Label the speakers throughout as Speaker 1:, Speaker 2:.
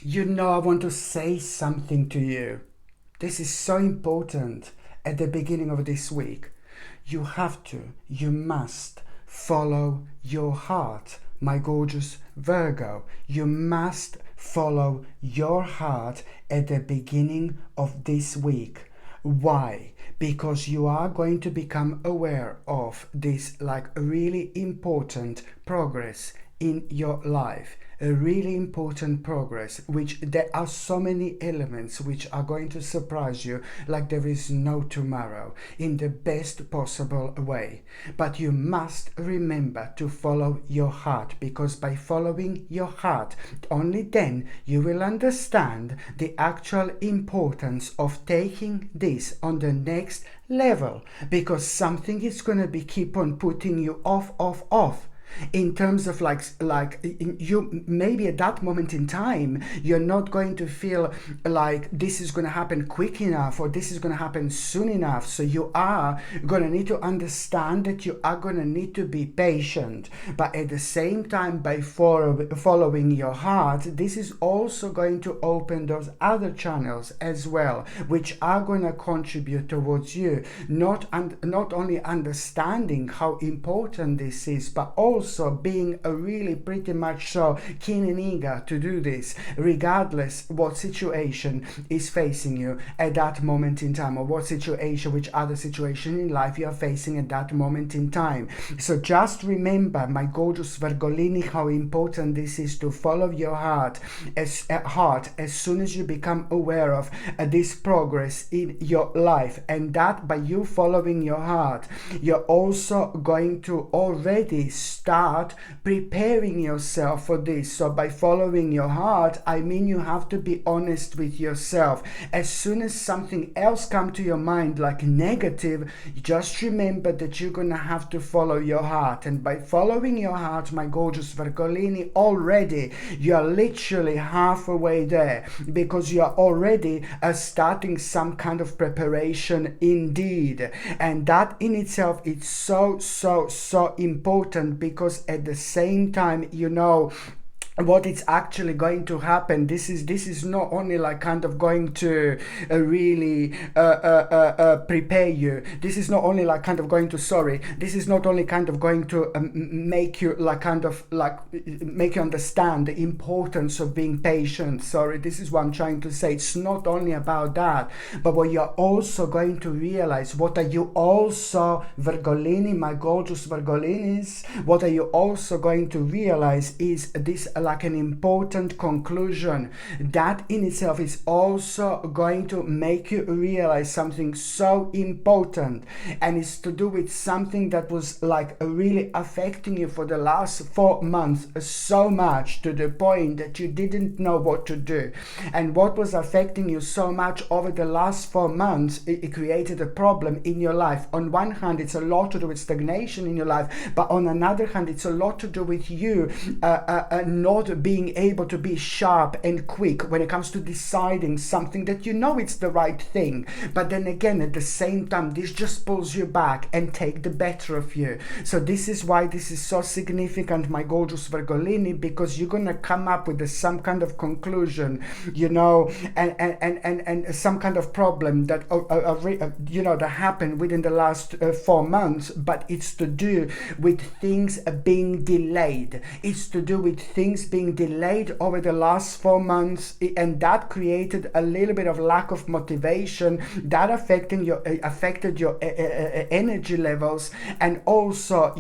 Speaker 1: I want to say something to you. This is so important at the beginning of this week. You must follow your heart, my gorgeous Virgo. You must follow your heart at the beginning of this week. Why? Because you are going to become aware of this like really important progress in your life, a really important progress, which there are so many elements which are going to surprise you like there is no tomorrow, in the best possible way. But you must remember to follow your heart, because by following your heart, only then you will understand the actual importance of taking this on the next level, because something is going to be keep on putting you off in terms of you maybe at that moment in time you're not going to feel like this is going to happen quick enough or this is going to happen soon enough. So you are going to need to understand that you are going to need to be patient, but at the same time, by following your heart, this is also going to open those other channels as well, which are going to contribute towards you not only understanding how important this is, but also being a really pretty much so keen and eager to do this regardless what situation is facing you at that moment in time, or what situation, which other situation in life you are facing at that moment in time. So just remember, my gorgeous Virgolini, how important this is to follow your heart as soon as you become aware of this progress in your life. And that by you following your heart, you're also going to already start preparing yourself for this. So by following your heart, I mean you have to be honest with yourself. As soon as something else comes to your mind like negative, just remember that you're gonna have to follow your heart. And by following your heart, my gorgeous Virgolini, already you're literally halfway there, because you're already starting some kind of preparation indeed. And that in itself is so important, because at the same time, what is actually going to happen. This is not only like kind of going to really prepare you. This is not only like kind of going to this is not only kind of going to make you like kind of like make you understand the importance of being patient. This is what I'm trying to say. It's not only about that, but what you're also going to realize, what are you also, Virgolini, my gorgeous Virgolinis, what are you also going to realize is this like an important conclusion that in itself is also going to make you realize something so important, and it's to do with something that was like really affecting you for the last 4 months so much, to the point that you didn't know what to do. And what was affecting you so much over the last 4 months, it created a problem in your life. On one hand, it's a lot to do with stagnation in your life, but on another hand, it's a lot to do with you not being able to be sharp and quick when it comes to deciding something that it's the right thing. But then again, at the same time, this just pulls you back and take the better of you. So this is why this is so significant, my gorgeous Virgolini, because you're gonna come up with some kind of conclusion, and some kind of problem that that happened within the last 4 months, but it's to do with things being delayed. It's to do with things being delayed over the last 4 months, and that created a little bit of lack of motivation that affected your energy levels, and also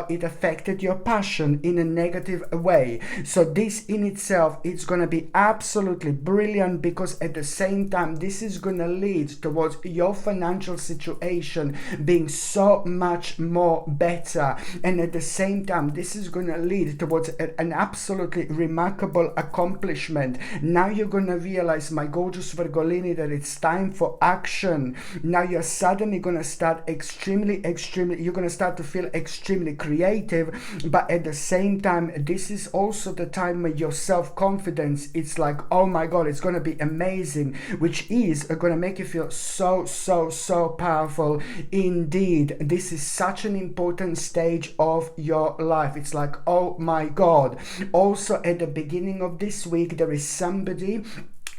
Speaker 1: it affected your passion in a negative way. So this in itself, it's going to be absolutely brilliant, because at the same time this is going to lead towards your financial situation being so much more better, and at the same time this is going to lead towards an absolutely remarkable accomplishment. Now you're going to realize, my gorgeous Virgolini, that it's time for action. Now you're suddenly going to start you're going to start to feel extremely creative, but at the same time, this is also the time where your self-confidence, it's like, oh my god, it's going to be amazing, which is going to make you feel so powerful indeed. This is such an important stage of your life. It's like, oh my god. Also also at the beginning of this week, there is somebody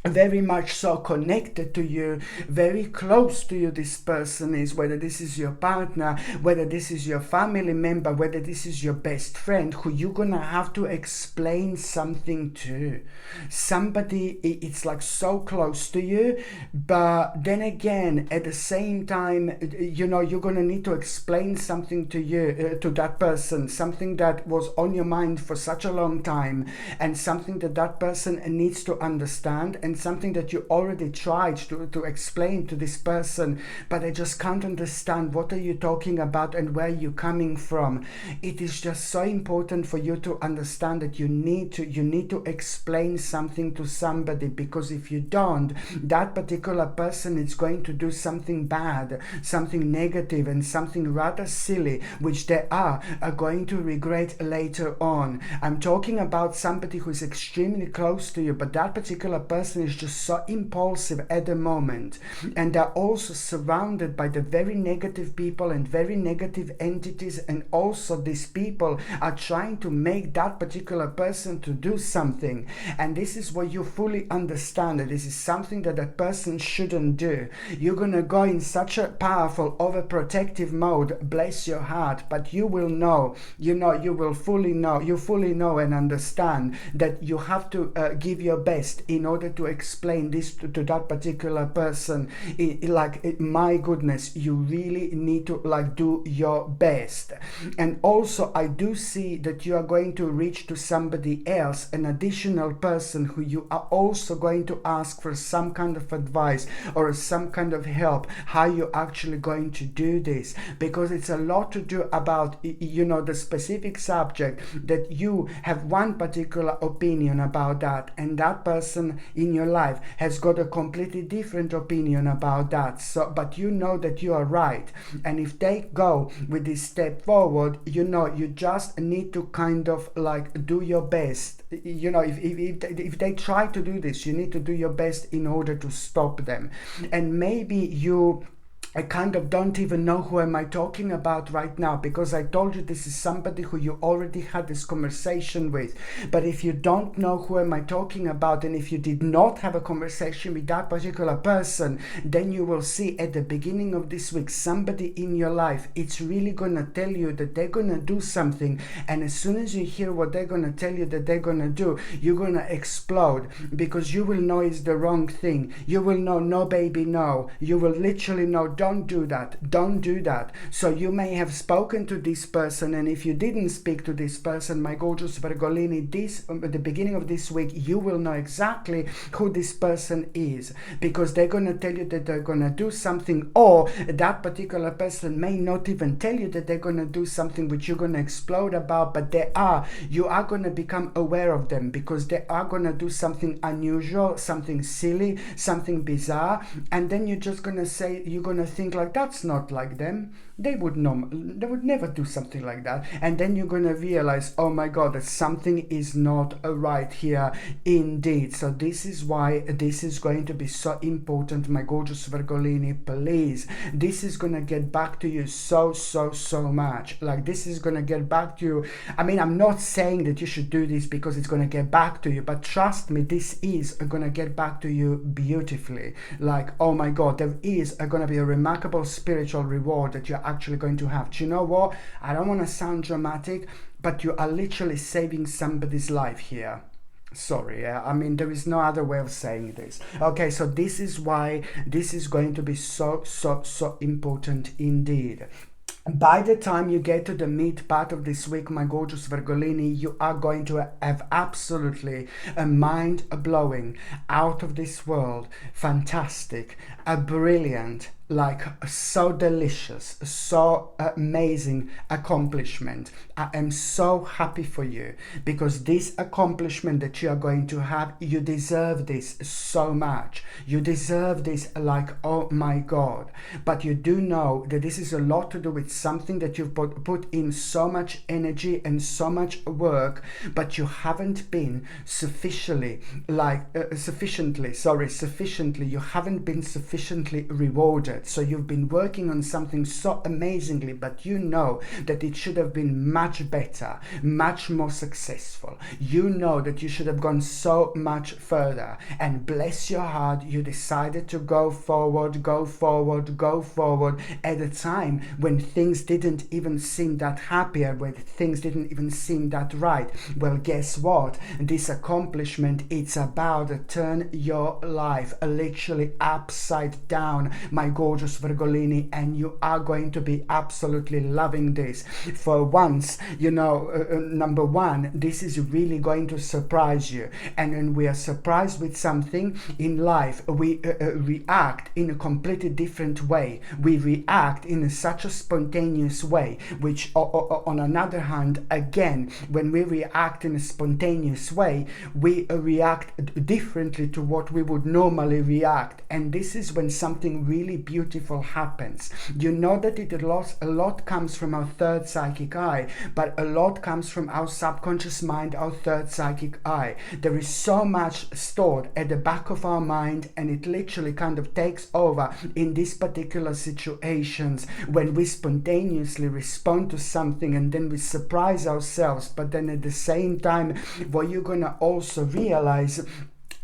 Speaker 1: very much so connected to you, very close to you. This person is, whether this is your partner, whether this is your family member, whether this is your best friend, who you're gonna have to explain something to. Somebody, it's like so close to you, but then again, at the same time, you know, you're gonna need to explain something to you, to that person, something that was on your mind for such a long time, and something that that person needs to understand, and something that you already tried to explain to this person, but I just can't understand what are you talking about and where you're coming from. It is just so important for you to understand that you need to explain something to somebody, because if you don't, that particular person is going to do something bad, something negative, and something rather silly, which they are going to regret later on. I'm talking about somebody who is extremely close to you, but that particular person is just so impulsive at the moment, and they're also surrounded by the very negative people and very negative entities, and also these people are trying to make that particular person to do something, and this is what you fully understand, that this is something that that person shouldn't do. You're gonna go in such a powerful overprotective mode, bless your heart, but you will know, you will fully know, you fully know and understand that you have to give your best in order to explain this to that particular person. My goodness, you really need to do your best. And also I do see that you are going to reach to somebody else, an additional person who you are also going to ask for some kind of advice or some kind of help, how you're actually going to do this, because it's a lot to do about the specific subject that you have one particular opinion about that, and that person in your life has got a completely different opinion about that. So, but you know that you are right, and if they go with this step forward, you just need to kind of do your best. If they try to do this, you need to do your best in order to stop them. And maybe I kind of don't even know who am I talking about right now, because I told you this is somebody who you already had this conversation with. But if you don't know who am I talking about, and if you did not have a conversation with that particular person, then you will see at the beginning of this week somebody in your life, it's really gonna tell you that they're gonna do something, and as soon as you hear what they're gonna tell you that they're gonna do, you're gonna explode, because you will know it's the wrong thing. You will know, no baby, no. You will literally know, don't do that. So you may have spoken to this person, and if you didn't speak to this person, my gorgeous Virgolini, at the beginning of this week, you will know exactly who this person is, because they're going to tell you that they're going to do something, or that particular person may not even tell you that they're going to do something which you're going to explode about, but you are going to become aware of them, because they are going to do something unusual, something silly, something bizarre, and then you're just going to say, you're going to think that's not like them. They would never do something like that. And then you're going to realize, oh my God, that something is not right here indeed. So this is why this is going to be so important, my gorgeous Virgolini. Please, this is going to get back to you so much. This is going to get back to you. I mean, I'm not saying that you should do this because it's going to get back to you, but trust me, this is going to get back to you beautifully. Oh my God, there is going to be a remarkable spiritual reward that you're actually going to have. Do you know what? I don't want to sound dramatic, but you are literally saving somebody's life here. Sorry, I mean, there is no other way of saying this. Okay, so this is why this is going to be so important indeed. By the time you get to the mid part of this week, my gorgeous Virgolini, you are going to have absolutely a mind-blowing, out of this world, fantastic, a brilliant, so delicious, so amazing accomplishment. I am so happy for you, because this accomplishment that you are going to have, you deserve this so much. You deserve this oh my God. But you do know that this is a lot to do with something that you've put in so much energy and so much work, but you haven't been sufficiently, you haven't been sufficiently rewarded. period. So you've been working on something so amazingly, but you know that it should have been much better, much more successful. You know that you should have gone so much further, and bless your heart, you decided to go forward, go forward, go forward at a time when things didn't even seem that happier, when things didn't even seem that right. Well, guess what? This accomplishment, it's about to turn your life literally upside down, my gorgeous Virgolini, and you are going to be absolutely loving this. For once, number one, this is really going to surprise you. And when we are surprised with something in life, we react in a completely different way. We react in such a spontaneous way, which on another hand, again, when we react in a spontaneous way, we react differently to what we would normally react. And this is when something really beautiful happens. You know that a lot comes from our third psychic eye, but a lot comes from our subconscious mind, our third psychic eye. There is so much stored at the back of our mind, and it literally kind of takes over in these particular situations when we spontaneously respond to something and then we surprise ourselves. But then at the same time, what you're gonna also realize,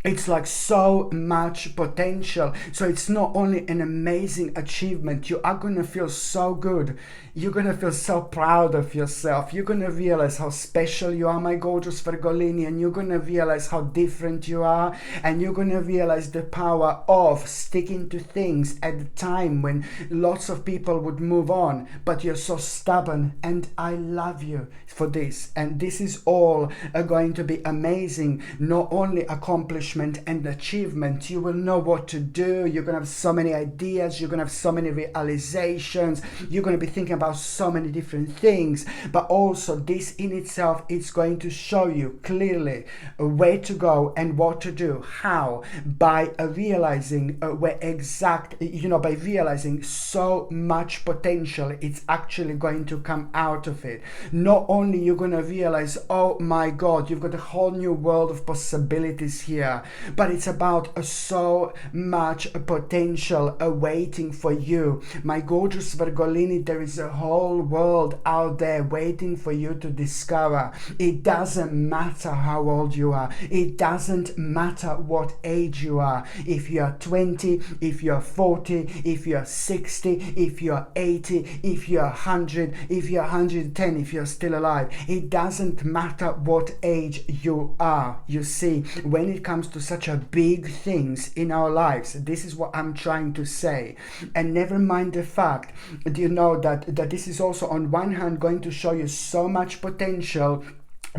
Speaker 1: it's like so much potential. So it's not only an amazing achievement, you are going to feel so good. You're going to feel so proud of yourself. You're going to realize how special you are, my gorgeous Virgolini, and you're going to realize how different you are, and you're going to realize the power of sticking to things at the time when lots of people would move on, but you're so stubborn, and I love you for this. And this is all going to be amazing. Not only accomplishment and achievement, you will know what to do. You're going to have so many ideas, you're going to have so many realizations, you're going to be thinking about so many different things, but also this in itself, it's going to show you clearly where to go and what to do. How? By realizing by realizing so much potential, it's actually going to come out of it. Not only you're going to realize, oh my God, you've got a whole new world of possibilities here, but it's about so much potential awaiting for you, my gorgeous Virgolini. There is a whole world out there waiting for you to discover. It doesn't matter how old you are. It doesn't matter what age you are. If you are 20, if you are 40, if you are 60, if you are 80, if you are 100, if you are 110, if you're still alive. It doesn't matter what age you are. You see, when it comes to such a big things in our lives, this is what I'm trying to say. And never mind the fact, that this is also on one hand going to show you so much potential,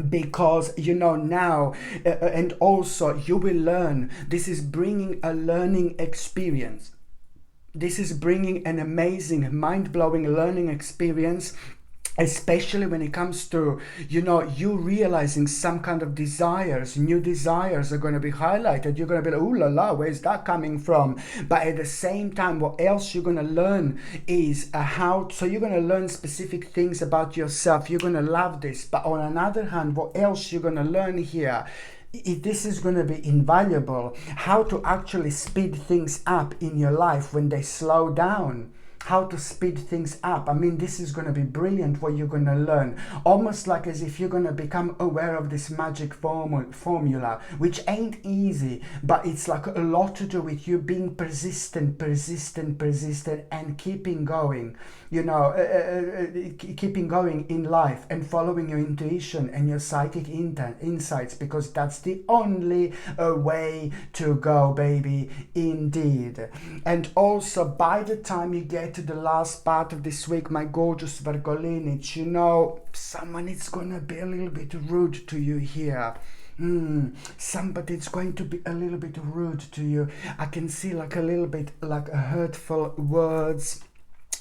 Speaker 1: because now and also you will learn. This is bringing a learning experience. This is bringing an amazing, mind-blowing learning experience, especially when it comes to, you realizing some kind of desires. New desires are going to be highlighted. You're going to be like, ooh la la, where's that coming from? But at the same time, what else you're going to learn is so you're going to learn specific things about yourself. You're going to love this. But on another hand, what else you're going to learn here, this is going to be invaluable, how to actually speed things up in your life when they slow down. How to speed things up. I mean, this is going to be brilliant what you're going to learn. Almost like as if you're going to become aware of this magic formula, which ain't easy, but it's like a lot to do with you being persistent, and keeping going. Keeping going in life and following your intuition and your psychic insights, because that's the only way to go, baby, indeed. And also, by the time you get to the last part of this week, my gorgeous Virgolini, someone is gonna be a little bit rude to you here. Somebody's going to be a little bit rude to you. I can see like a little bit like hurtful words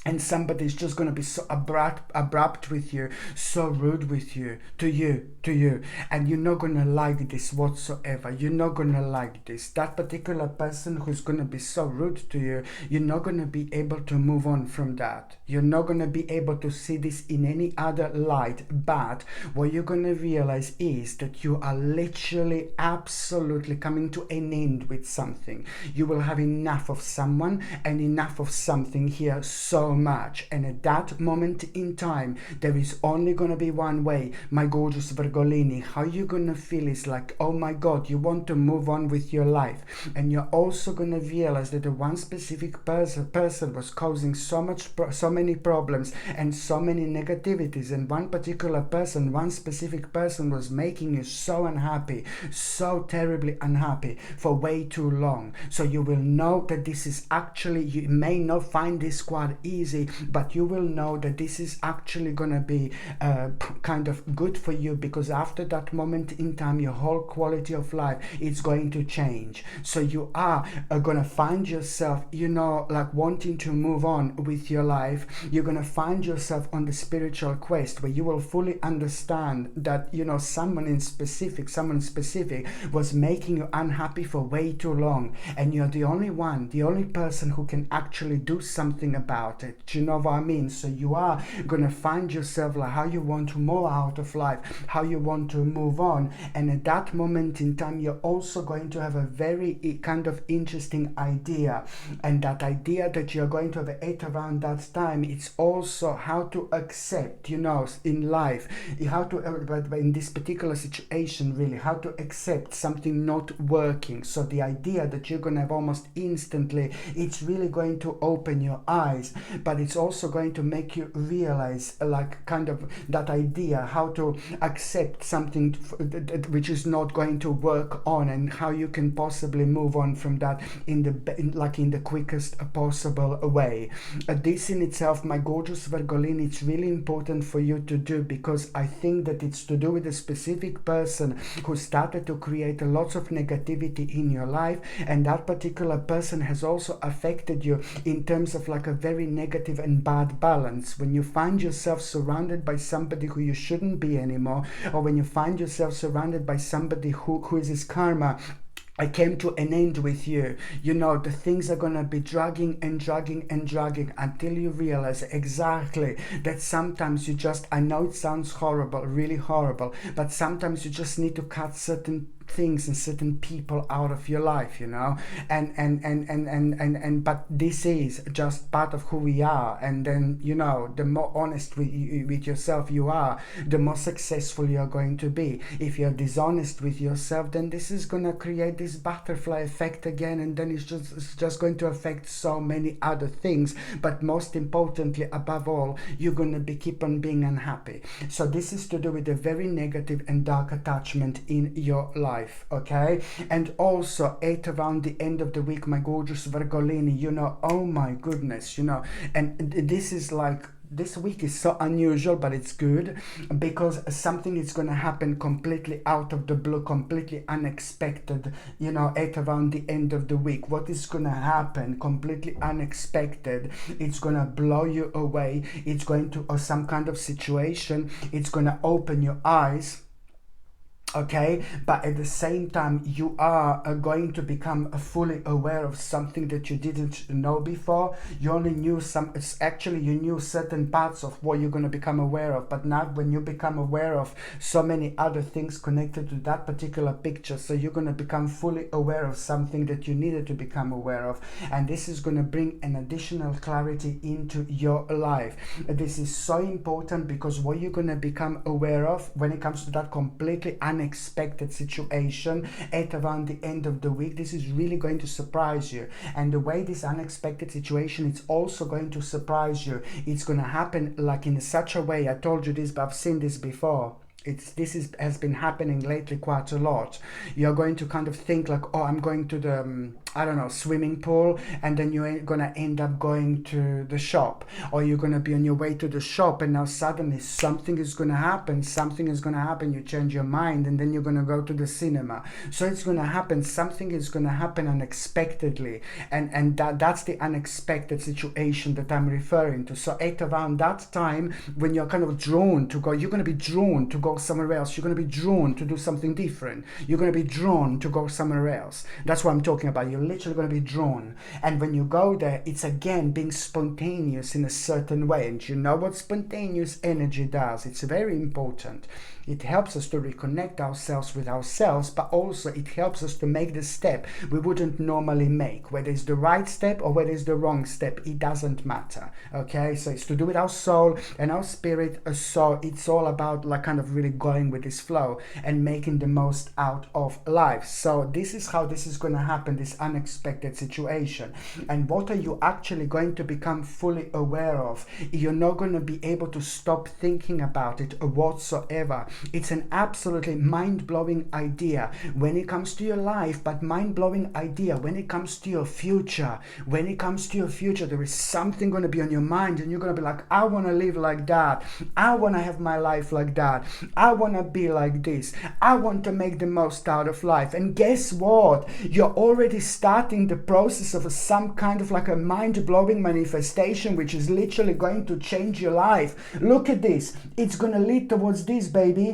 Speaker 1: and somebody's just going to be so abrupt with you, so rude with you, to you, and you're not going to like this whatsoever. You're not going to like this. That particular person who's going to be so rude to you, you're not going to be able to move on from that. You're not going to be able to see this in any other light, but what you're going to realize is that you are literally absolutely coming to an end with something. You will have enough of someone and enough of something here so much, and at that moment in time there is only going to be one way, my gorgeous Virgolini. How you're going to feel is like, oh my god, you want to move on with your life, and you're also going to realize that the one specific person was causing so many problems and so many negativities, and one specific person was making you so unhappy, so terribly unhappy for way too long. So you will know that this is actually, you may not find this quite easy, but you will know that this is actually going to be kind of good for you, because after that moment in time your whole quality of life is going to change. So you are going to find yourself, like wanting to move on with your life. You're going to find yourself on the spiritual quest where you will fully understand that someone specific was making you unhappy for way too long, and you're the only person who can actually do something about it. Do you know what I mean? So you are going to find yourself like how you want to move out of life, how you want to move on, and at that moment in time you're also going to have a very kind of interesting idea, and that idea that you're going to have at around that time, it's also how to accept, in life, how to, in this particular situation really, how to accept something not working. So the idea that you're going to have almost instantly, it's really going to open your eyes, but it's also going to make you realize like kind of that idea, how to accept something which is not going to work on, and how you can possibly move on from that in the quickest possible way. This in itself, my gorgeous Virgolin, it's really important for you to do, because I think that it's to do with a specific person who started to create lots of negativity in your life, and that particular person has also affected you in terms of like a very negative and bad balance. When you find yourself surrounded by somebody who you shouldn't be anymore, or when you find yourself surrounded by somebody who is his karma, I came to an end with you. The things are going to be dragging until you realize exactly that sometimes I know it sounds horrible, really horrible, but sometimes you just need to cut certain things and certain people out of your life, and but this is just part of who we are. And then the more honest with yourself you are, the more successful you're going to be. If you're dishonest with yourself, then this is going to create this butterfly effect again, and then it's just going to affect so many other things. But most importantly, above all, you're going to keep on being unhappy. So this is to do with a very negative and dark attachment in your life. Okay, and also at around the end of the week, my gorgeous Virgolini, oh my goodness, and this is like, this week is so unusual, but it's good, because something is going to happen completely out of the blue, completely unexpected, at around the end of the week. What is going to happen completely unexpected, it's going to blow you away. It's going to, or some kind of situation, it's going to open your eyes. Okay, but at the same time you are going to become fully aware of something that you didn't know before. You only knew you knew certain parts of what you're going to become aware of, but now when you become aware of so many other things connected to that particular picture, so you're going to become fully aware of something that you needed to become aware of, and this is going to bring an additional clarity into your life. This is so important, because what you're going to become aware of when it comes to that completely unexpected situation at around the end of the week, this is really going to surprise you. And the way this unexpected situation, it's also going to surprise you. It's going to happen like in such a way, I told you this, but I've seen this before. has been happening lately quite a lot. You're going to kind of think like, oh, I'm going to the I don't know, swimming pool, and then you're gonna end up going to the shop, or you're gonna be on your way to the shop, and now suddenly something is gonna happen. You change your mind, and then you're gonna go to the cinema. So it's gonna happen. Something is gonna happen unexpectedly, and that's the unexpected situation that I'm referring to. So at around that time, when you're kind of drawn to go, you're gonna be drawn to go somewhere else. You're gonna be drawn to do something different. You're gonna be drawn to go somewhere else. That's what I'm talking about. You're literally going to be drawn, and when you go there, it's again being spontaneous in a certain way. And you know what spontaneous energy does? It's very important. It helps us to reconnect ourselves with ourselves, but also it helps us to make the step we wouldn't normally make. Whether it's the right step or whether it's the wrong step, it doesn't matter. Okay, so it's to do with our soul and our spirit. So it's all about like kind of really going with this flow and making the most out of life. So this is how this is going to happen, this unexpected situation. And what are you actually going to become fully aware of? You're not going to be able to stop thinking about it whatsoever. It's an absolutely mind-blowing idea when it comes to your life, but mind-blowing idea when it comes to your future. When it comes to your future, there is something going to be on your mind, and you're going to be like, I want to live like that. I want to have my life like that. I want to be like this. I want to make the most out of life. And guess what? You're already starting the process of some kind of like a mind-blowing manifestation, which is literally going to change your life. Look at this. It's going to lead towards this, baby.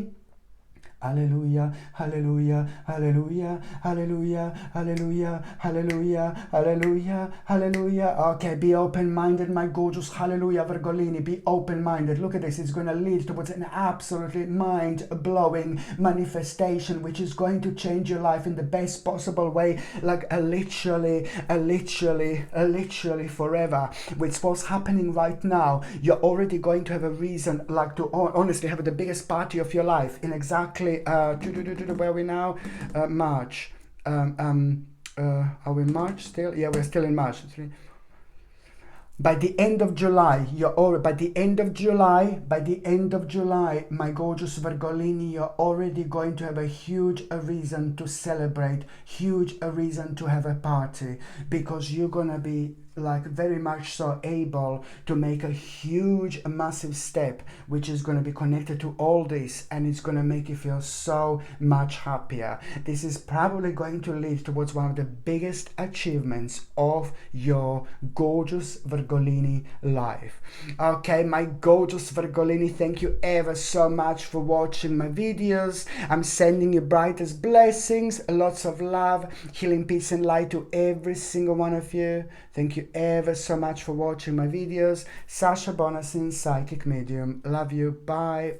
Speaker 1: Hallelujah, hallelujah, hallelujah, hallelujah, hallelujah, hallelujah, hallelujah, hallelujah. Okay, be open-minded, my gorgeous. Hallelujah, Virgolini, be open-minded. Look at this. It's going to lead towards an absolutely mind-blowing manifestation, which is going to change your life in the best possible way, like literally forever. With what's happening right now, you're already going to have a reason, like to honestly have the biggest party of your life in exactly where are we now? March. Are we March still? Yeah, we're still in March. By the end of July, by the end of July, my gorgeous Virgolini, you're already going to have a huge reason to celebrate, huge reason to have a party, because you're gonna be like very much so able to make a huge massive step, which is going to be connected to all this, and it's going to make you feel so much happier. This is probably going to lead towards one of the biggest achievements of your gorgeous Virgolini life. Okay, my gorgeous Virgolini, thank you ever so much for watching my videos. I'm sending you brightest blessings, lots of love, healing, peace and light to every single one of you. Thank you ever so much for watching my videos. Sasha Bonasin, Psychic Medium. Love you. Bye.